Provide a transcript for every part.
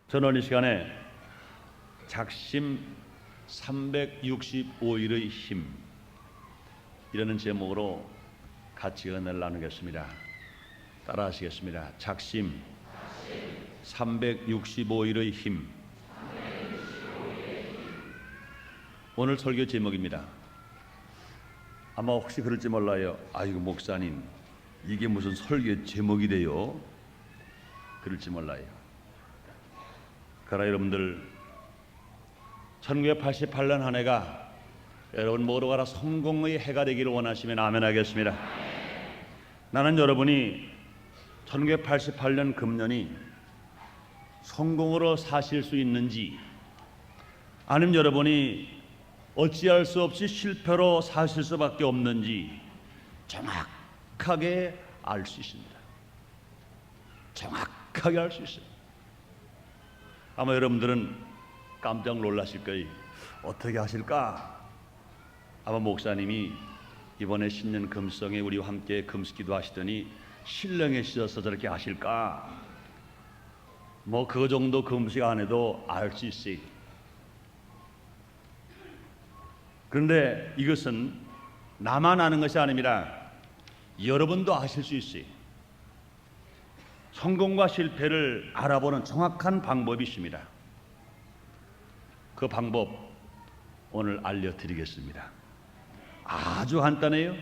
저는 이 시간에 작심 365일의 힘 이라는 제목으로 같이 은혜를 나누겠습니다. 따라 하시겠습니다. 작심 365일의 힘. 오늘 설교 제목입니다. 아마 혹시 그럴지 몰라요. 아이고 목사님, 이게 무슨 설교 제목이 돼요? 그럴지 몰라요. 그러나 여러분들, 1988년 한 해가 여러분 모두 가라 성공의 해가 되기를 원하시면 아멘 하겠습니다. 나는 여러분이 1988년 금년이 성공으로 사실 수 있는지, 아니면 여러분이 어찌할 수 없이 실패로 사실 수밖에 없는지 정확하게 알 수 있습니다. 정확하게 알 수 있어요. 아마 여러분들은 깜짝 놀라실 거예요. 어떻게 하실까? 아마 목사님이 이번에 신년 금성에 우리와 함께 금식기도 하시더니 신령에 씻어서 저렇게 하실까? 뭐 그 정도 금식 안 해도 알 수 있어요. 그런데 이것은 나만 아는 것이 아닙니다. 여러분도 아실 수 있어요. 성공과 실패를 알아보는 정확한 방법이 있습니다. 그 방법 오늘 알려드리겠습니다. 아주 간단해요.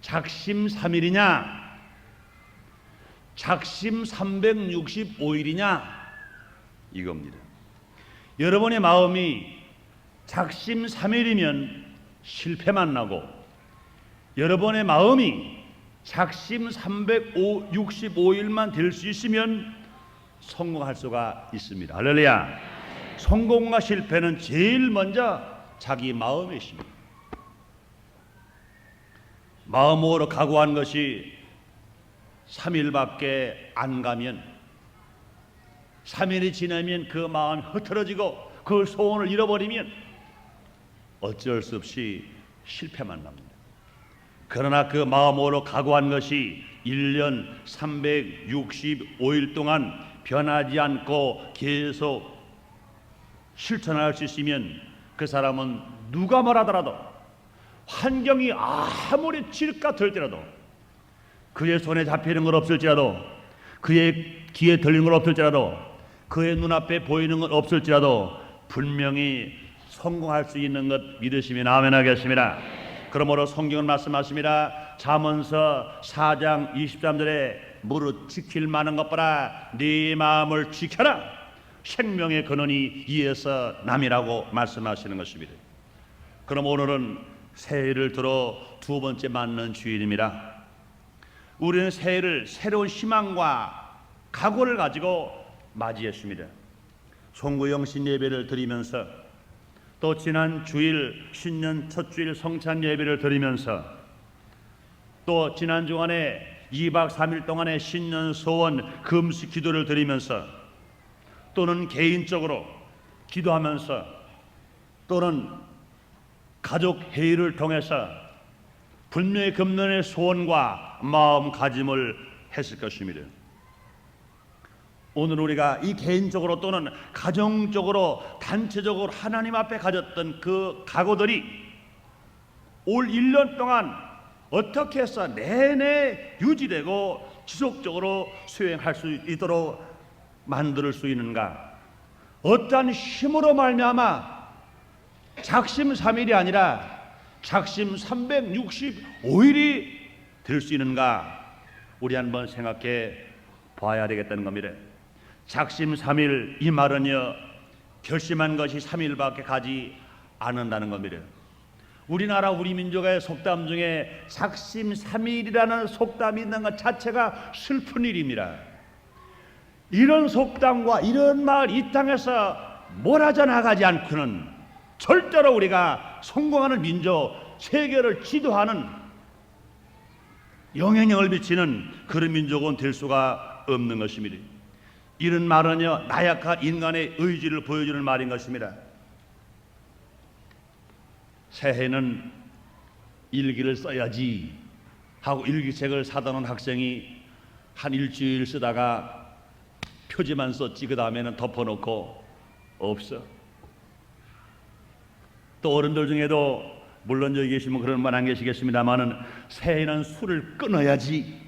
작심 3일이냐 작심 365일이냐 이겁니다. 여러분의 마음이 작심 3일이면 실패만 나고, 여러분의 마음이 작심 365일만 될 수 있으면 성공할 수가 있습니다. 할렐루야. 성공과 실패는 제일 먼저 자기 마음에 있습니다. 마음으로 각오한 것이 3일밖에 안 가면, 3일이 지나면 그 마음이 흐트러지고 그 소원을 잃어버리면 어쩔 수 없이 실패만 납니다. 그러나 그 마음으로 각오한 것이 1년 365일 동안 변하지 않고 계속 실천할 수 있으면 그 사람은 누가 뭐라더라도, 환경이 아무리 질까들지라도, 그의 손에 잡히는 건 없을지라도, 그의 귀에 들리는 건 없을지라도, 그의 눈앞에 보이는 건 없을지라도 분명히 성공할 수 있는 것 믿으시면 아멘 하겠습니다. 그러므로 성경은 말씀하십니다. 잠언서 4장 23절에 무릇 지킬 만한 것보다 네 마음을 지켜라, 생명의 근원이 이에서 남이라고 말씀하시는 것입니다. 그럼 오늘은 새해를 들어 두 번째 맞는 주일입니다. 우리는 새해를 새로운 희망과 각오를 가지고 맞이했습니다. 송구영신 예배를 드리면서, 또 지난 주일 신년 첫 주일 성찬 예배를 드리면서, 또 지난 주간에 2박 3일 동안의 신년 소원 금식 기도를 드리면서, 또는 개인적으로 기도하면서, 또는 가족 회의를 통해서 분명히 금년의 소원과 마음가짐을 했을 것입니다. 오늘 우리가 이 개인적으로 또는 가정적으로 단체적으로 하나님 앞에 가졌던 그 각오들이 올 1년 동안 어떻게 해서 내내 유지되고 지속적으로 수행할 수 있도록 만들 수 있는가, 어떠한 힘으로 말미암아 작심 3일이 아니라 작심 365일이 될 수 있는가, 우리 한번 생각해 봐야 되겠다는 겁니다. 작심 3일, 이 말은요, 결심한 것이 3일밖에 가지 않는다는 겁니다. 우리나라 우리 민족의 속담 중에 작심 3일이라는 속담이 있는 것 자체가 슬픈 일입니다. 이런 속담과 이런 말 이 땅에서 몰아져 나가지 않고는 절대로 우리가 성공하는 민족, 세계를 지도하는 영향력을 미치는 그런 민족은 될 수가 없는 것입니다. 이런 말은요, 나약한 인간의 의지를 보여주는 말인 것입니다. 새해는 일기를 써야지 하고 일기책을 사다 놓은 학생이 한 일주일 쓰다가 표지만 썼지 그 다음에는 덮어놓고 없어. 또 어른들 중에도 물론 여기 계시면 그런 분 안 계시겠습니다만은 새해는 술을 끊어야지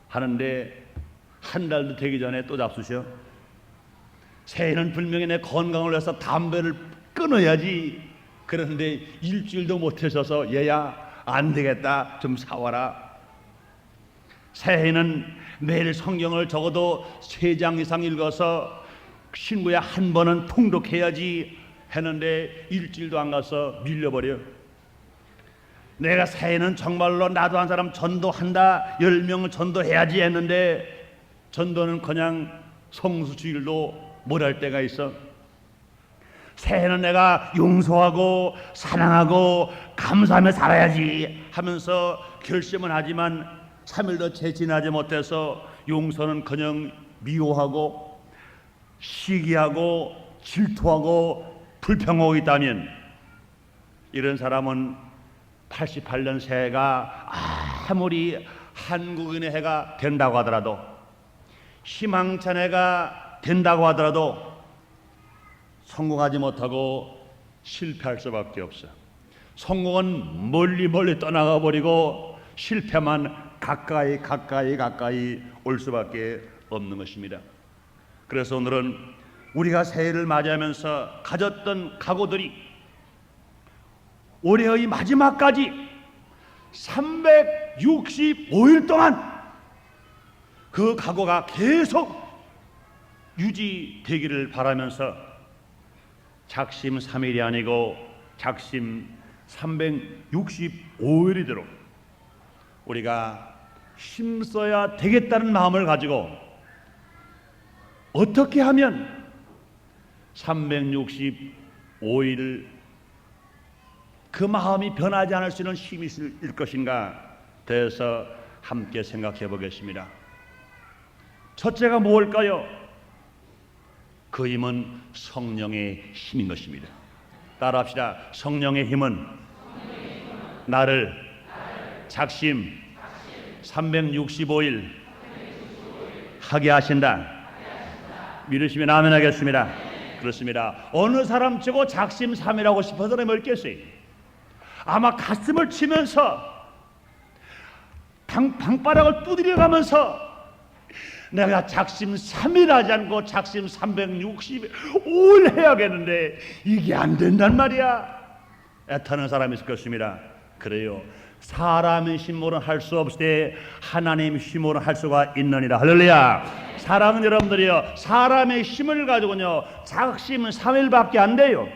하는데 한 달도 되기 전에 또 잡수셔. 새해는 분명히 내 건강을 위해서 담배를 끊어야지. 그런데 일주일도 못 하셔서 얘야 안 되겠다 좀 사와라. 새해는 매일 성경을 적어도 3장 이상 읽어서 신부야 한 번은 통독해야지 했는데 일주일도 안 가서 밀려버려. 내가 새해는 정말로 나도 한 사람 전도한다 10명을 전도해야지 했는데 전도는 그냥 성수주일도 못할 때가 있어. 새해는 내가 용서하고 사랑하고 감사하며 살아야지 하면서 결심은 하지만 3일도 채 지나지 못해서 용서는 미워하고 시기하고 질투하고 불평하고 있다면 이런 사람은 88년 새해가 아무리 한국인의 해가 된다고 하더라도 희망찬 해가 된다고 하더라도 성공하지 못하고 실패할 수밖에 없어. 성공은 멀리 떠나가 버리고 실패만 가까이 올 수밖에 없는 것입니다. 그래서 오늘은 우리가 새해를 맞이하면서 가졌던 각오들이 올해의 마지막까지 365일 동안 그 각오가 계속 유지되기를 바라면서 작심 3일이 아니고 작심 365일이도록 우리가 힘써야 되겠다는 마음을 가지고 어떻게 하면 365일 그 마음이 변하지 않을 수 있는 힘이 있을 것인가 대해서 함께 생각해 보겠습니다. 첫째가 무엇일까요? 그 힘은 성령의 힘인 것입니다. 따라합시다. 성령의 힘은 나를 작심 365일 하게 하신다. 믿으시면 아멘 하겠습니다. 그렇습니다. 어느 사람 치고 작심 3일 하고 싶어서 사람이 없겠어요. 아마 가슴을 치면서 방바닥을 두드려가면서 내가 작심 3일 하지 않고 작심 365일 해야겠는데 이게 안 된단 말이야. 애타는 사람이 있을 것입니다. 그래요. 사람의 힘으로는 할 수 없을 때 하나님의 힘으로 할 수가 있느니라. 할렐루야. 사랑하는 여러분들이요, 사람의 힘을 가지고는요 작심은 3일밖에 안 돼요.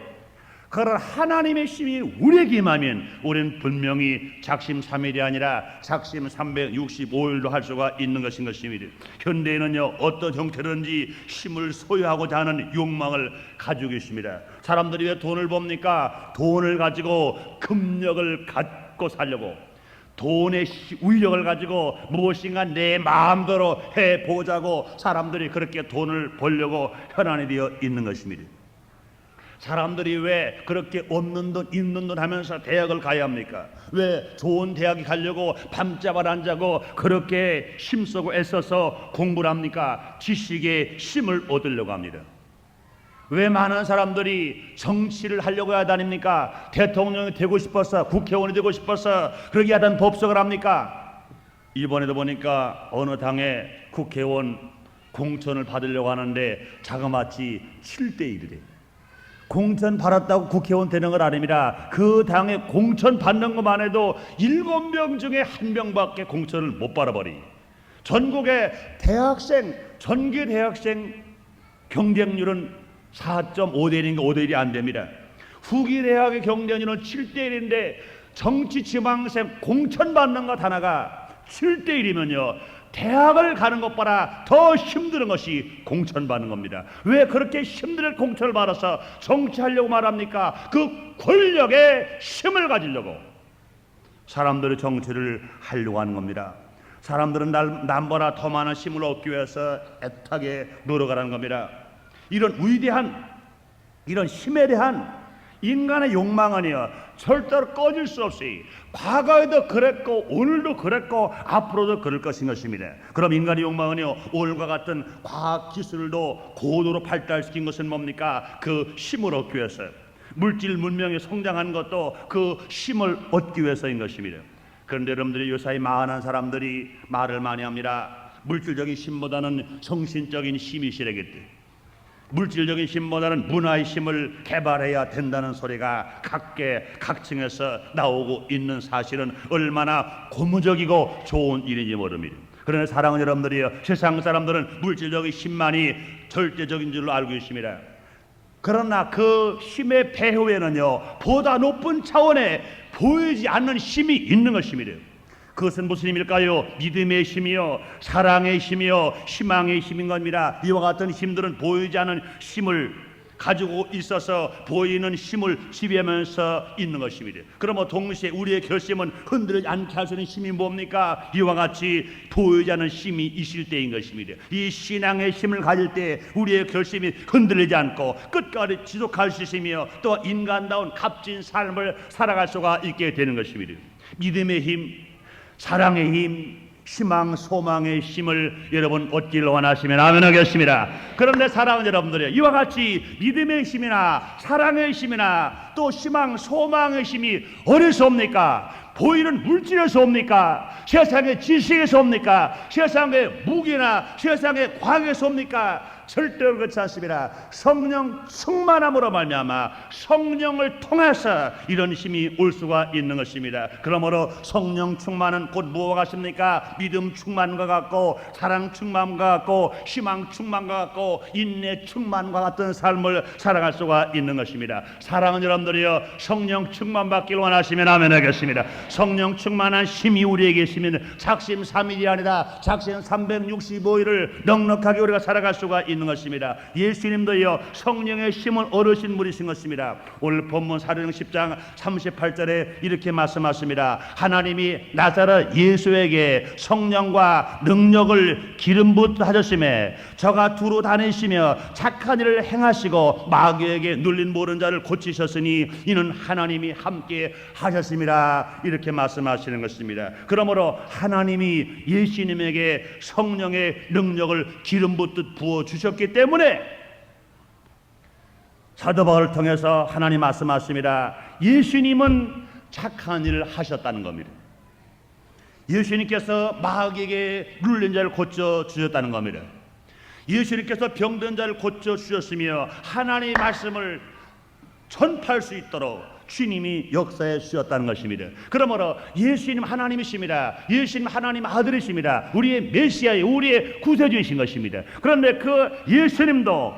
그러나 하나님의 힘이 우리에게 임하면 우리는 분명히 작심 3일이 아니라 작심 365일도 할 수가 있는 것인 것입니다. 현대에는요 어떤 형태든지 힘을 소유하고자 하는 욕망을 가지고 있습니다. 사람들이 왜 돈을 봅니까? 돈을 가지고 금력을 갖고 살려고, 돈의 위력을 가지고 무엇인가 내 마음대로 해보자고 사람들이 그렇게 돈을 벌려고 현안이 되어 있는 것입니다. 사람들이 왜 그렇게 없는 돈 있는 돈 하면서 대학을 가야 합니까? 왜 좋은 대학에 가려고 밤잠을 안 자고 그렇게 힘쓰고 애써서 공부를 합니까? 지식의 힘을 얻으려고 합니다. 왜 많은 사람들이 정치를 하려고 하다닙니까? 대통령이 되고 싶어서, 국회의원이 되고 싶어서 그러기 하던 법석을 합니까? 이번에도 보니까 어느 당의 국회의원 공천을 받으려고 하는데 자그마치 7대1이래. 공천 받았다고 국회의원 되는 건 아닙니다. 그 당에 공천 받는 것만 해도 7명 중에 1명밖에 공천을 못 받아버리. 전국의 대학생, 전교 대학생 경쟁률은 4.5대1인가 5대1이 안 됩니다. 후기 대학의 경쟁률은 7대1인데 정치 지망생 공천 받는 것 하나가 7대1이면요 대학을 가는 것보다 더 힘든 것이 공천 받는 겁니다. 왜 그렇게 힘든 공천을 받아서 정치하려고 말합니까? 그 권력의 힘을 가지려고 사람들이 정치를 하려고 하는 겁니다. 사람들은 남보다 더 많은 힘을 얻기 위해서 애타게 노력하는 겁니다. 이런 위대한, 이런 힘에 대한 인간의 욕망은요 절대로 꺼질 수 없이 과거에도 그랬고 오늘도 그랬고 앞으로도 그럴 것인 것입니다. 그럼 인간의 욕망은요 오늘과 같은 과학 기술도 고도로 발달시킨 것은 뭡니까? 그 힘을 얻기 위해서. 물질 문명이 성장한 것도 그 힘을 얻기 위해서인 것입니다. 그런데 여러분들이 요사이 많은 사람들이 말을 많이 합니다. 물질적인 힘보다는 정신적인 힘이 시래겠대. 물질적인 힘보다는 문화의 힘을 개발해야 된다는 소리가 각계각층에서 나오고 있는 사실은 얼마나 고무적이고 좋은 일인지 모릅니다. 그러나 사랑하는 여러분들이요, 세상 사람들은 물질적인 힘만이 절대적인 줄로 알고 있습니다. 그러나 그 힘의 배후에는요 보다 높은 차원의 보이지 않는 힘이 있는 것입니다. 그것은 무슨 힘일까요? 믿음의 힘이요, 사랑의 힘이요, 희망의 힘인 겁니다. 이와 같은 힘들은 보이지 않는 힘을 가지고 있어서 보이는 힘을 지배하면서 있는 것입니다. 그러면 동시에 우리의 결심은 흔들리지 않게 할 수 있는 힘이 뭡니까? 이와 같이 보이지 않는 힘이 있을 때인 것입니다. 이 신앙의 힘을 가질 때 우리의 결심이 흔들리지 않고 끝까지 지속할 수 있으며 또 인간다운 값진 삶을 살아갈 수가 있게 되는 것입니다. 믿음의 힘, 사랑의 힘, 희망, 소망의 힘을 여러분 얻기를 원하시면 아멘 하겠습니다. 그런데 사랑하는 여러분들이요, 이와 같이 믿음의 힘이나 사랑의 힘이나 또 희망, 소망의 힘이 어디서 옵니까? 보이는 물질에서 옵니까? 세상의 지식에서 옵니까? 세상의 무기나 세상의 과학에서 옵니까? 절대로 그렇지 않습니다. 성령 충만함으로 말미암아 성령을 통해서 이런 힘이 올 수가 있는 것입니다. 그러므로 성령 충만은 곧 무엇과 같습니까? 믿음 충만과 같고 사랑 충만과 같고 희망 충만과 같고 인내 충만과 같은 삶을 살아갈 수가 있는 것입니다. 사랑하는 여러분들이요, 성령 충만 받기를 원하시면 아멘 하겠습니다. 성령 충만한 힘이 우리에게 있으면 작심 3일이 아니라 작심 365일을 넉넉하게 우리가 살아갈 수가 있는 것입니다. 예수님도요 성령의 힘을 얻으신 분이신 것입니다. 오늘 본문 사도행 10장 38절에 이렇게 말씀하십니다. 하나님이 나사렛 예수에게 성령과 능력을 기름 붓 하셨음에 저가 두루 다니시며 착한 일을 행하시고 마귀에게 눌린 모든 자를 고치셨으니 이는 하나님이 함께 하셨습니다. 이렇게 말씀하시는 것입니다. 그러므로 하나님이 예수님에게 성령의 능력을 기름 붓듯 부어 주셨기 때문에 사도 바울을 통해서 하나님 말씀하십니다. 예수님은 착한 일을 하셨다는 겁니다. 예수님께서 마귀에게 눌린 자를 고쳐 주셨다는 겁니다. 예수님께서 병든 자를 고쳐 주셨으며 하나님의 말씀을 전파할 수 있도록 주님이 역사해 주셨다는 것입니다. 그러므로 예수님 하나님이십니다. 예수님 하나님 아들이십니다. 우리의 메시아의 우리의 구세주이신 것입니다. 그런데 그 예수님도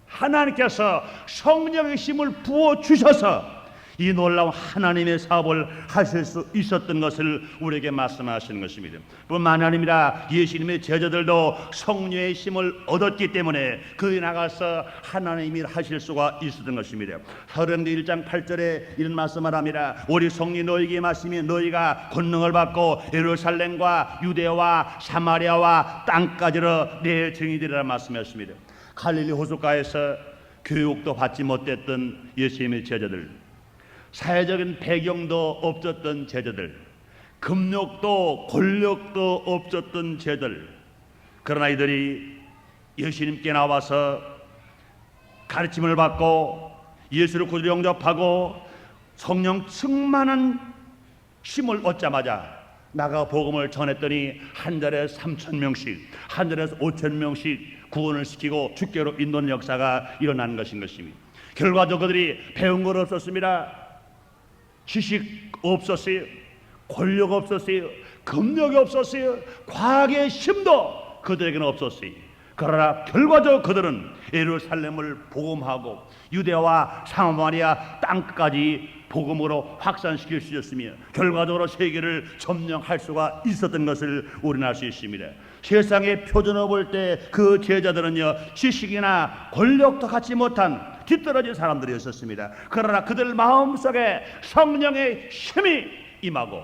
하나님께서 성령의 힘을 부어 주셔서 이 놀라운 하나님의 사업을 하실 수 있었던 것을 우리에게 말씀하시는 것입니다. 뿐만 아니라 예수님의 제자들도 성령의 힘을 얻었기 때문에 그에 나가서 하나님이 하실 수가 있었던 것입니다. 사도행전 1장 8절에 이런 말씀을 합니다. 우리 성령 너희에게 마시면 너희가 권능을 받고 예루살렘과 유대와 사마리아와 땅까지로 내 증인이 되리라 말씀하십니다. 갈릴리 호숫가에서 교육도 받지 못했던 예수님의 제자들, 사회적인 배경도 없었던 제자들, 금욕도 권력도 없었던 제자들, 그러나 이들이 예수님께 나와서 가르침을 받고 예수를 구주 영접하고 성령 충만한 힘을 얻자마자 나가 복음을 전했더니 한 달에 3,000명씩, 한 달에서 5,000명씩 구원을 시키고 주께로 인도하는 역사가 일어나는 것인 것입니다. 결과적으로 그들이 배운 것 없었습니다. 지식 없었어요. 권력 없었어요. 금력이 없었어요. 과학의 힘도 그들에게는 없었어요. 그러나 결과적으로 그들은 예루살렘을 복음하고 유대와 사마리아 땅까지 복음으로 확산시킬 수 있었으며 결과적으로 세계를 점령할 수가 있었던 것을 우리는 알 수 있습니다. 세상의 표준을 볼 때 그 제자들은요 지식이나 권력도 갖지 못한 뒤떨어진 사람들이었습니다. 그러나 그들 마음속에 성령의 힘이 임하고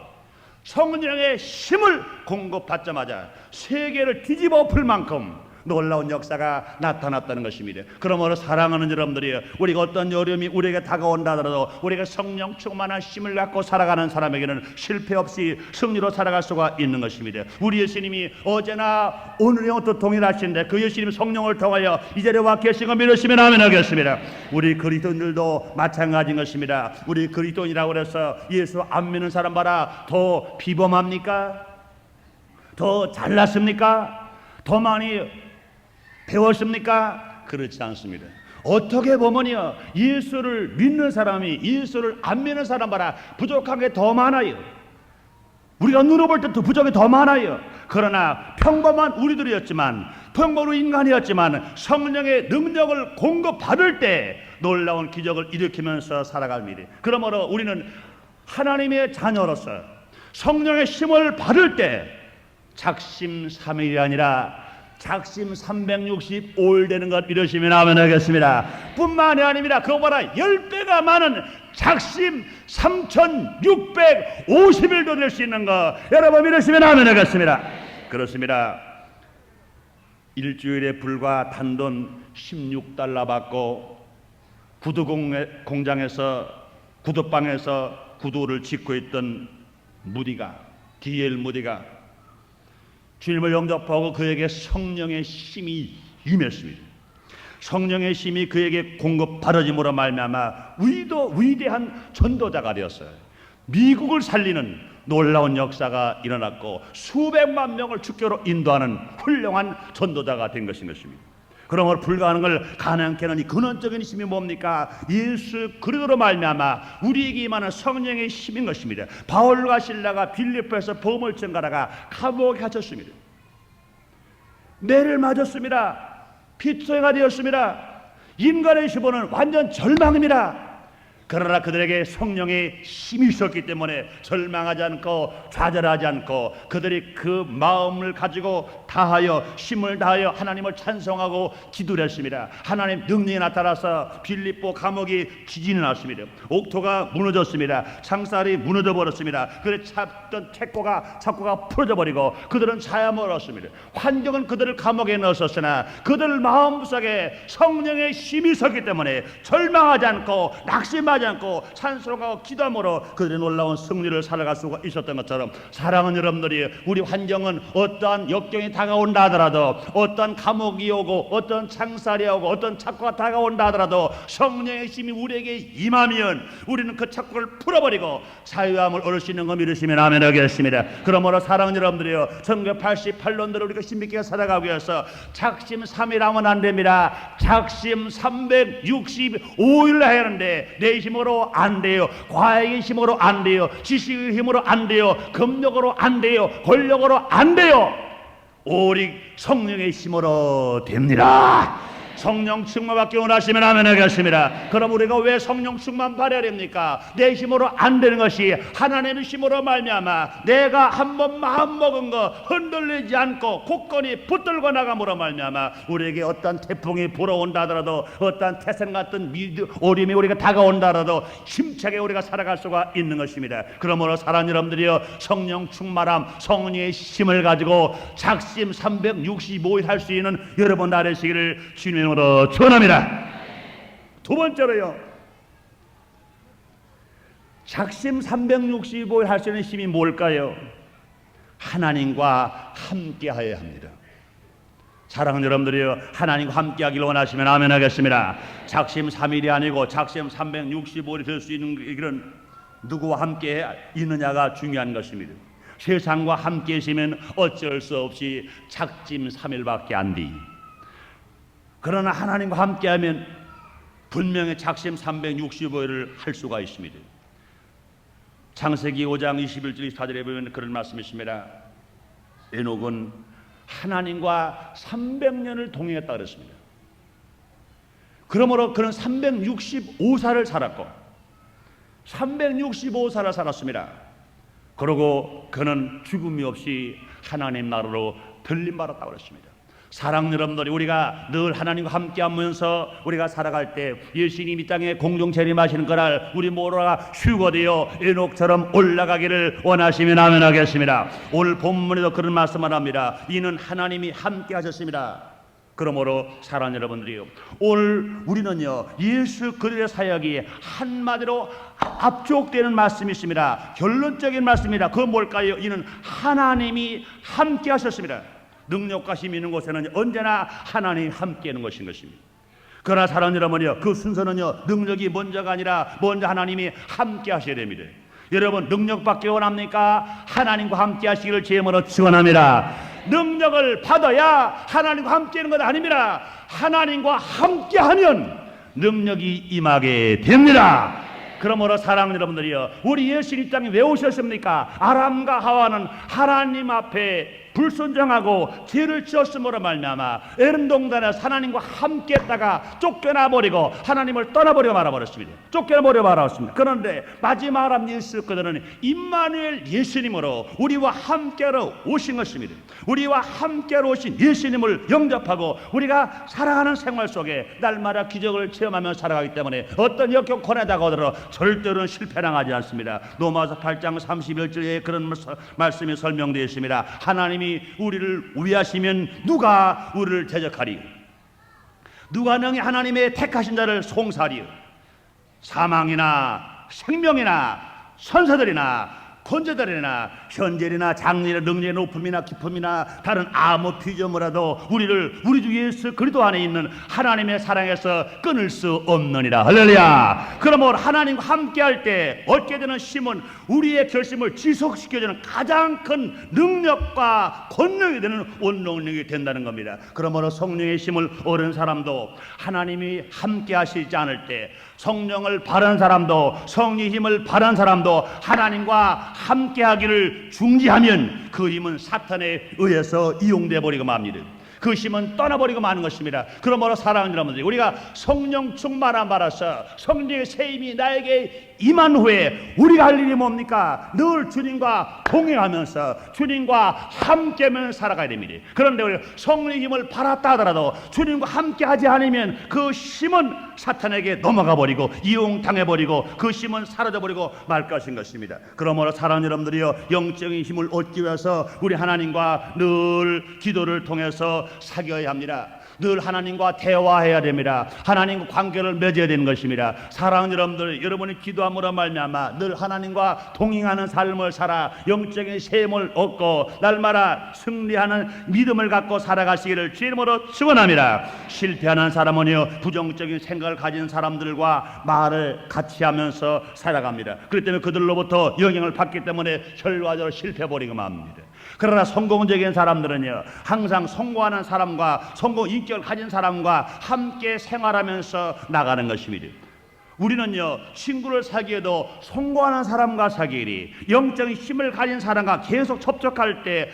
성령의 힘을 공급받자마자 세계를 뒤집어 엎을 만큼 놀라운 역사가 나타났다는 것입니다. 그러므로 사랑하는 여러분들이 우리가 어떤 어려움이 우리에게 다가온다 하더라도 우리가 성령 충만한 힘을 갖고 살아가는 사람에게는 실패 없이 승리로 살아갈 수가 있는 것입니다. 우리 예수님이 어제나 오늘의 영도 동일하신데 그 예수님 성령을 통하여 이 자리에 와 계신 거 믿으시면 아멘 하겠습니다. 우리 그리스도인들도 마찬가지인 것입니다. 우리 그리스도인이라고 해서 예수 안 믿는 사람 봐라 더 비범합니까? 더 잘났습니까? 더 많이 배웠습니까? 그렇지 않습니다. 어떻게 보면요, 예수를 믿는 사람이 예수를 안 믿는 사람 봐라 부족한 게 더 많아요. 우리가 눈으로 볼 때 더 부족이 더 많아요. 그러나 평범한 우리들이었지만, 평범한 인간이었지만 성령의 능력을 공급받을 때 놀라운 기적을 일으키면서 살아갈 미래. 그러므로 우리는 하나님의 자녀로서 성령의 힘을 받을 때 작심 3일이 아니라 작심 365일 되는 것 믿으시면 아멘 하겠습니다. 뿐만이 아닙니다. 그거보다 10배가 많은 작심 3650일도 될 수 있는 거 여러분 믿으시면 아멘 하겠습니다. 그렇습니다. 일주일에 불과 단돈 16달러 받고 구두공장에서 구두방에서 구두를 짓고 있던 무디가, D.L. 무디가 주님을 영접하고 그에게 성령의 힘이 임했습니다. 성령의 힘이 그에게 공급받아짐으로 말미암아 위대한 전도자가 되었어요. 미국을 살리는 놀라운 역사가 일어났고 수백만 명을 주교로 인도하는 훌륭한 전도자가 된 것인 것입니다. 그러므로 불가능을 가능케 하는 이 근원적인 힘이 뭡니까? 예수 그리스도로 말미암아 우리에게 임하는 성령의 힘인 것입니다. 바울과 실라가 빌립보에서 복음을 전가다가 감옥에 갇혔습니다. 매를 맞았습니다. 피투성이가 되었습니다. 인간의 시보는 완전 절망입니다. 그러나 그들에게 성령의 힘이 있었기 때문에 절망하지 않고 좌절하지 않고 그들이 그 마음을 가지고 다하여 힘을 다하여 하나님을 찬송하고 기도를 했습니다. 하나님 능력이 나타나서 빌립보 감옥이 지진이 났습니다. 옥토가 무너졌습니다. 창살이 무너져 버렸습니다. 그래 잡던 착고가 풀어져 버리고 그들은 자유함을 얻었습니다. 환경은 그들을 감옥에 넣었으나 그들 마음속에 성령의 힘이 있었기 때문에 절망하지 않고 낙심하지 않고 찬송하고 기도함으로 그들의 놀라운 승리를 살아갈 수가 있었던 것처럼 사랑하는 여러분들이 우리 환경은 어떠한 역경이 다가온다 하더라도 어떠한 감옥이 오고 어떤 창살이 오고 어떤 착고가 다가온다 하더라도 성령의 힘이 우리에게 임하면 우리는 그 착고를 풀어버리고 자유함을 얻을 수 있는 거 믿으시면 아멘 하겠습니다. 그러므로 사랑하는 여러분들이요 1988년도를 우리가 신비하게 살아가기 위해서 작심 3일 하면 안 됩니다. 작심 365일 해야 하는데 내 힘으로 안 돼요. 과학의 힘으로 안 돼요. 지식의 힘으로 안 돼요. 금력으로 안 돼요. 권력으로 안 돼요. 오직 성령의 힘으로 됩니다. 성령 충만받기 원하시면 아멘 하겠습니다. 그럼 우리가 왜 성령 충만 받아야 됩니까? 내 힘으로 안 되는 것이 하나님의 힘으로 말미암아 내가 한번 마음 먹은 거 흔들리지 않고 굳건히 붙들고 나감으로 말미암아 우리에게 어떤 태풍이 불어온다 하더라도 어떤 태생 같은 어려움이 우리가 다가온다 하더라도 힘차게 우리가 살아갈 수가 있는 것입니다. 그러므로 사랑하는 여러분들이여 성령 충만함 성령의 힘을 가지고 작심 365일 할 수 있는 여러분 나르시기를 주님의 으로 축원합니다. 두 번째로요, 작심 365일 할 수 있는 힘이 뭘까요? 하나님과 함께하여야 합니다. 사랑하는 여러분들이요 하나님과 함께하기를 원하시면 아멘 하겠습니다. 작심 3일이 아니고 작심 365일이 될 수 있는 이런 누구와 함께 있느냐가 중요한 것입니다. 세상과 함께 있으면 어쩔 수 없이 작심 3일밖에 안 돼. 그러나 하나님과 함께하면 분명히 작심 365일을 할 수가 있습니다. 창세기 5장 21절 24절에 보면 그런 말씀이 있습니다. 에녹은 하나님과 300년을 동행했다 그랬습니다. 그러므로 그는 365살을 살았고 365살을 살았습니다. 그러고 그는 죽음이 없이 하나님 나라로 들림받았다고 그랬습니다. 사랑 여러분들이 우리가 늘 하나님과 함께하면서 우리가 살아갈 때 예수님이 땅에 공중 재림하시는 그날 우리 모두가 휴거되어 에녹처럼 올라가기를 원하시면 아멘 하겠습니다. 오늘 본문에도 그런 말씀을 합니다. 이는 하나님이 함께 하셨습니다. 그러므로 사랑하는 여러분들이요, 오늘 우리는요 예수 그리스도의 사역이 한마디로 압축되는 말씀이 있습니다. 결론적인 말씀입니다. 그 뭘까요? 이는 하나님이 함께 하셨습니다. 능력과 힘이 있는 곳에는 언제나 하나님이 함께 하는 것인 것입니다. 그러나 사랑하는 여러분이요, 그 순서는요 능력이 먼저가 아니라 먼저 하나님이 함께 하셔야 됩니다. 여러분 능력받기 원합니까? 하나님과 함께 하시기를 제물로 축원합니다. 능력을 받아야 하나님과 함께 하는 것 아닙니다. 하나님과 함께 하면 능력이 임하게 됩니다. 그러므로 사랑하는 여러분들이요, 우리 예수님 이 땅에 왜 오셨습니까? 아람과 하와는 하나님 앞에 불순종하고 죄를 지었음으로 말미암아 에덴 동산에서 하나님과 함께했다가 쫓겨나버리고 하나님을 떠나버리고 말아버렸습니다. 쫓겨나버리고 말았습니다. 그런데 마지막 아람 예수 그들은 임마누엘 예수님으로 우리와 함께로 오신 것입니다. 우리와 함께로 오신 예수님을 영접하고 우리가 살아가는 생활 속에 날마다 기적을 체험하며 살아가기 때문에 어떤 역경권에 다가오더라도 절대로 실패당하지 않습니다. 로마서 8장 31절에 그런 말씀이 설명되어 있습니다. 하나님이 우리를 위하시면 누가 우리를 대적하리요? 누가 능히 하나님의 택하신 자를 송사하리요? 사망이나 생명이나 선사들이나 권세들이나 현재나 장래나 능력의 높음이나 기쁨이나 다른 아무 피조물라도 우리를 우리 주 예수 그리스도 안에 있는 하나님의 사랑에서 끊을 수 없느니라. 할렐루야. 그러므로 하나님과 함께할 때 얻게 되는 힘은 우리의 결심을 지속시켜주는 가장 큰 능력과 권능이 되는 원동력이 된다는 겁니다. 그러므로 성령의 힘을 얻은 사람도 하나님이 함께 하시지 않을 때, 성령을 바른 사람도 성령의 힘을 바른 사람도 하나님과 함께 하기를 중지하면 그 힘은 사탄에 의해서 이용돼 버리고 맙니다. 그 힘은 떠나버리고 마는 것입니다. 그러므로 사랑하는 여러분들, 우리가 성령 충만함 받아서 성령의 새 힘이 나에게 임한 후에 우리가 할 일이 뭡니까? 늘 주님과 동행하면서 주님과 함께하면 살아가야 됩니다. 그런데 우리가 성령의 힘을 받았다 하더라도 주님과 함께하지 않으면 그 힘은 사탄에게 넘어가 버리고 이용당해버리고 그 힘은 사라져버리고 말 것인 것입니다. 그러므로 사랑하는 여러분들이요, 영적인 힘을 얻기 위해서 우리 하나님과 늘 기도를 통해서 사귀어야 합니다. 늘 하나님과 대화해야 됩니다. 하나님과 관계를 맺어야 되는 것입니다. 사랑하는 여러분들, 여러분이 기도함으로 말미암아 늘 하나님과 동행하는 삶을 살아 영적인 셈을 얻고 날마다 승리하는 믿음을 갖고 살아가시기를 주의 이름으로 축원합니다. 실패하는 사람은요, 부정적인 생각을 가진 사람들과 말을 같이 하면서 살아갑니다. 그렇기 때문에 그들로부터 영향을 받기 때문에 결과적으로 실패해버리고 맙니다. 그러나 성공적인 사람들은요, 항상 성공하는 사람과 성공 인격을 가진 사람과 함께 생활하면서 나가는 것입니다. 우리는요, 친구를 사귀어도 성공하는 사람과 사귀리, 영적인 힘을 가진 사람과 계속 접촉할 때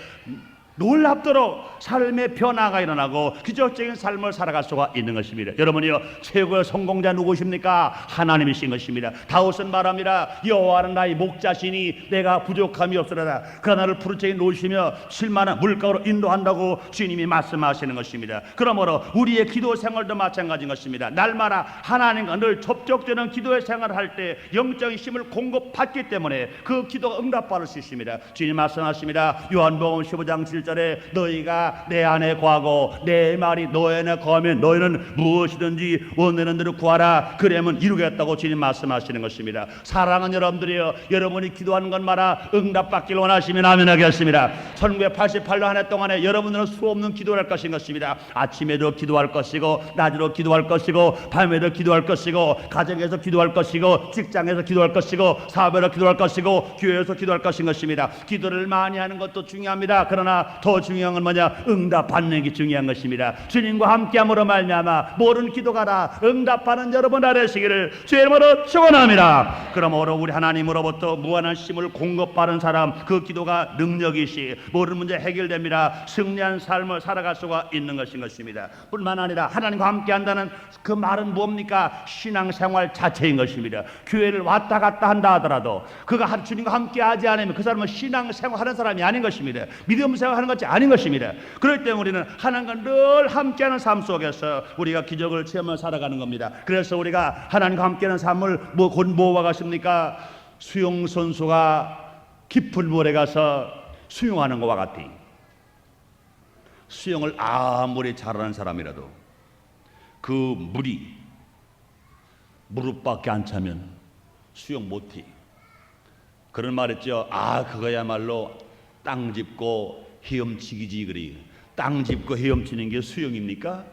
놀랍도록 삶의 변화가 일어나고 기적적인 삶을 살아갈 수가 있는 것입니다. 여러분이요, 최고의 성공자 누구십니까? 하나님이신 것입니다. 다윗은 말합니다. 여호와는 나의 목자시니 내가 부족함이 없으리라. 그가 나를 푸르지게 놓으시며 쉴만한 물가로 인도한다고 주님이 말씀하시는 것입니다. 그러므로 우리의 기도 생활도 마찬가지인 것입니다. 날마다 하나님과 늘 접촉되는 기도의 생활을 할 때 영적인 힘을 공급받기 때문에 그 기도가 응답받을 수 있습니다. 주님 말씀하십니다. 요한복음 15장 7절에 너희가 내 안에 거하고 내 말이 너희 안에 거하면 너희는 무엇이든지 원하는 대로 구하라. 그러면 이루겠다고 주님 말씀하시는 것입니다. 사랑하는 여러분들이요, 여러분이 기도하는 것마다 응답받기를 원하시면 아멘 하겠습니다. 1988년 한 해 동안에 여러분들은 수없는 기도를 할 것인 것입니다. 아침에도 기도할 것이고 낮에도 기도할 것이고 밤에도 기도할 것이고 가정에서 기도할 것이고 직장에서 기도할 것이고 사업에서 기도할 것이고 교회에서 기도할 것인 것입니다. 기도를 많이 하는 것도 중요합니다. 그러나 더 중요한 건 뭐냐? 응답받는 게 중요한 것입니다. 주님과 함께함으로 말미암아 모든 기도가 다 응답하는 여러분 되시기를 주의 이름으로 축원합니다. 그러므로 우리 하나님으로부터 무한한 힘을 공급받은 사람, 그 기도가 능력이시 모든 문제 해결됩니다. 승리한 삶을 살아갈 수가 있는 것인 것입니다. 뿐만 아니라 하나님과 함께한다는 그 말은 뭡니까? 신앙생활 자체인 것입니다. 교회를 왔다 갔다 한다 하더라도 그가 주님과 함께하지 않으면 그 사람은 신앙생활하는 사람이 아닌 것입니다. 믿음 생활하는 것이 아닌 것입니다. 그렇기 때문에 우리는 하나님과 늘 함께하는 삶 속에서 우리가 기적을 체험하며 살아가는 겁니다. 그래서 우리가 하나님과 함께하는 삶을 곧 뭐와 같습니까? 수영선수가 깊은 물에 가서 수영하는 것과 같아. 수영을 아무리 잘하는 사람이라도 그 물이 무릎밖에 안 차면 수영 못해. 그런 말 했죠. 그거야말로 땅 짚고 헤엄치기지. 그래. 땅 짚고 헤엄치는 게 수영입니까?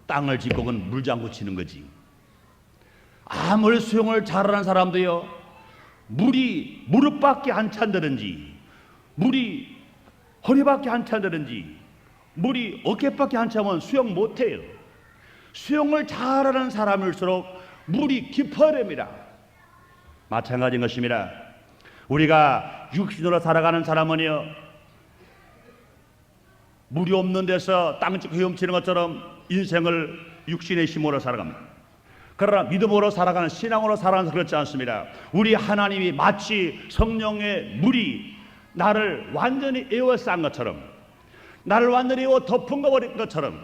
땅을 짚고 그건 물장구 치는 거지. 아무리 수영을 잘하는 사람도요, 물이 무릎밖에 안 찬다든지, 물이 허리밖에 안 찬다든지, 물이 어깨밖에 안 차면 수영 못해요. 수영을 잘하는 사람일수록 물이 깊어야 됩니다. 마찬가지인 것입니다. 우리가 육신으로 살아가는 사람은요, 물이 없는 데서 땅 짚고 헤엄치는 것처럼 인생을 육신의 힘으로 살아갑니다. 그러나 믿음으로 살아가는, 신앙으로 살아가는 그렇지 않습니다. 우리 하나님이 마치 성령의 물이 나를 완전히 에워싼 것처럼, 나를 완전히 에워 덮은 것처럼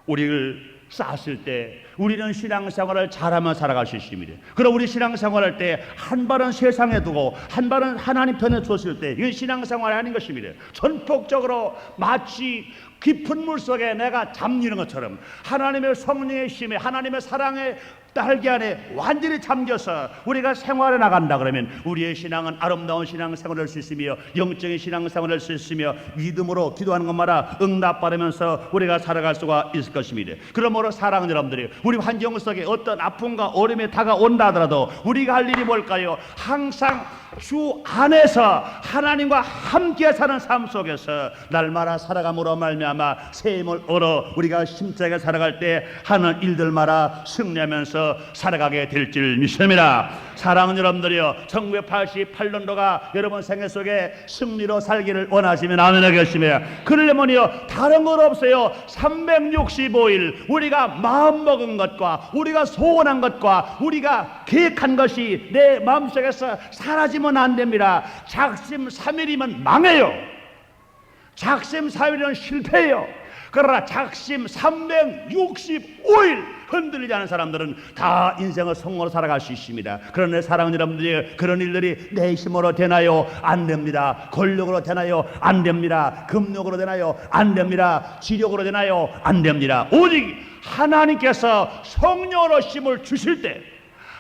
우리를 쌌을 때 우리는 신앙생활을 잘하며 살아갈 수 있습니다. 그럼 우리 신앙생활할 때 한 발은 세상에 두고 한 발은 하나님 편에 뒀을 때 이건 신앙생활이 아닌 것입니다. 전폭적으로 마치 깊은 물속에 내가 잠기는 것처럼 하나님의 성령의 힘에, 하나님의 사랑의 딸기 안에 완전히 잠겨서 우리가 생활해 나간다 그러면 우리의 신앙은 아름다운 신앙생활을 할 수 있으며 영적인 신앙생활을 할 수 있으며 믿음으로 기도하는 것마다 응답받으면서 우리가 살아갈 수가 있을 것입니다. 그러므로 사랑하는 여러분들이 우리 환경 속에 어떤 아픔과 어려움이 다가온다 하더라도 우리가 할 일이 뭘까요? 항상 주 안에서 하나님과 함께 사는 삶 속에서 날마다 살아감으로 말미암아 새 힘을 얻어 우리가 힘차게 살아갈 때 하는 일들마다 승리하면서 살아가게 될 줄 믿습니다. 사랑하는 여러분들이요, 1988년도가 여러분 생애 속에 승리로 살기를 원하시면 아멘 하겠습니다. 그러려면요 다른 건 없어요. 365일 우리가 마음먹은 것과 우리가 소원한 것과 우리가 계획한 것이 내 마음속에서 사라지면 안 됩니다. 작심 3일이면 망해요. 작심 3일은 실패해요. 그러나 작심 365일 흔들리지 않은 사람들은 다 인생을 성공으로 살아갈 수 있습니다. 그런데 사랑하는 여러분들이 그런 일들이 내 힘으로 되나요? 안 됩니다. 권력으로 되나요? 안 됩니다. 금력으로 되나요? 안 됩니다. 지력으로 되나요? 안 됩니다. 오직 하나님께서 성령으로 힘을 주실 때,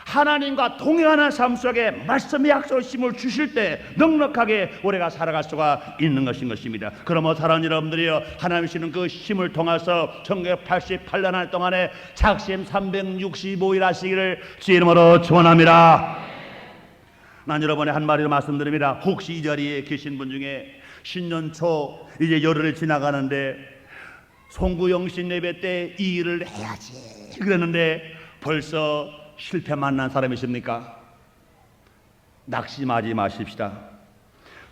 하나님과 동행하는 삶 속에 말씀의 약속의 힘을 주실 때 넉넉하게 우리가 살아갈 수가 있는 것입니다. 그러므로 사랑하는 여러분들이요, 하나님 주시는 그 힘을 통해서 1988년 한 동안에 작심 365일 하시기를 주의 이름으로 축원합니다. 난 여러분의 한 마디로 말씀드립니다. 혹시 이 자리에 계신 분 중에 신년 초 이제 열흘이 지나가는데 송구영신 예배 때 이 일을 해야지 그랬는데 벌써 실패 만난 사람이 있습니까? 낙심하지 마십시다.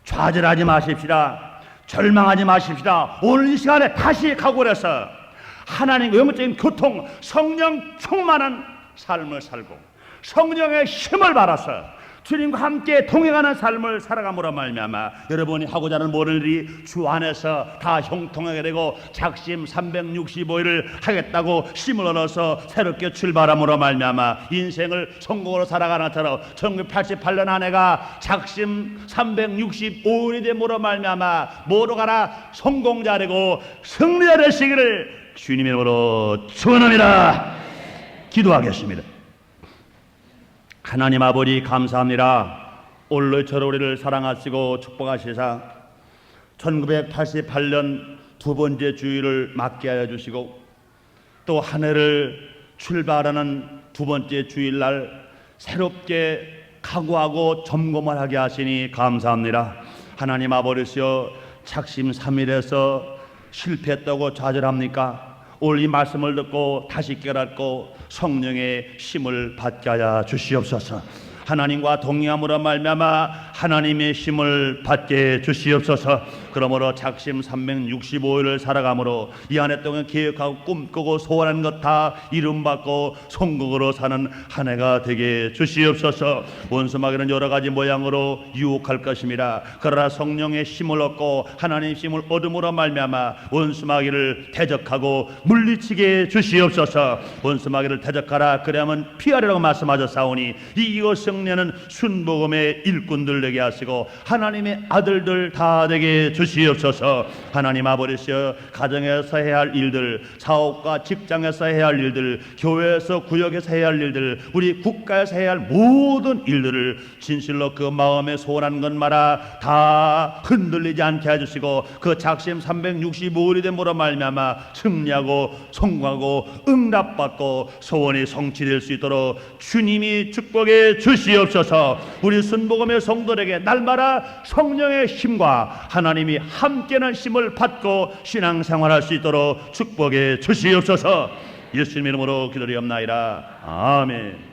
좌절하지 마십시다. 절망하지 마십시다. 오늘 이 시간에 다시 각오를 해서 하나님과 영적인 교통, 성령 충만한 삶을 살고 성령의 힘을 받아서 주님과 함께 동행하는 삶을 살아감으로 말미암아 여러분이 하고자 하는 모든 일이 주 안에서 다 형통하게 되고 작심 365일을 하겠다고 힘을 얻어서 새롭게 출발함으로 말미암아 인생을 성공으로 살아가는 것처럼 1988년 한 해가 작심 365일이 됨으로 말미암아 모두 가라 성공자 되고 승리자 되시기를 주님의 이름으로 축원합니다. 기도하겠습니다. 하나님 아버지 감사합니다. 올로처럼 우리를 사랑하시고 축복하시사 1988년 두 번째 주일을 맞게 하여 주시고 또 한 해를 출발하는 두 번째 주일날 새롭게 각오하고 점검을 하게 하시니 감사합니다. 하나님 아버지여, 작심 3일에서 실패했다고 좌절합니까? 오늘 이 말씀을 듣고 다시 깨닫고 성령의 힘을 받게 하여 주시옵소서. 하나님과 동행함으로 말미암아 하나님의 힘을 받게 주시옵소서. 그러므로 작심 365일을 살아감으로 이 한 해 동안 계획하고 꿈꾸고 소원한 것 다 이름받고 성공으로 사는 한 해가 되게 주시옵소서. 원수마귀는 여러 가지 모양으로 유혹할 것입니다. 그러나 성령의 힘을 얻고 하나님의 힘을 얻음으로 말미암아 원수마귀를 대적하고 물리치게 주시옵소서. 원수마귀를 대적하라 그래야만 피하리라고 말씀하셨사오니 이거 승리하는 순복음의 일꾼들 되게 하시고 하나님의 아들들 다 되게 주시옵소서. 주시옵소서. 하나님 아버지여, 가정에서 해야 할 일들, 사업과 직장에서 해야 할 일들, 교회에서 구역에서 해야 할 일들, 우리 국가에서 해야 할 모든 일들을 진실로 그 마음에 소원한 것마다 다 흔들리지 않게 해주시고, 그 작심 365일이 됨으로 말미암아 승리하고 성공하고 응답받고 소원이 성취될 수 있도록 주님이 축복해 주시옵소서. 우리 순복음의 성도들에게 날마다 성령의 힘과 하나님이 함께하는 힘을 받고 신앙생활할 수 있도록 축복해 주시옵소서. 예수님 이름으로 기도드리옵나이다. 아멘.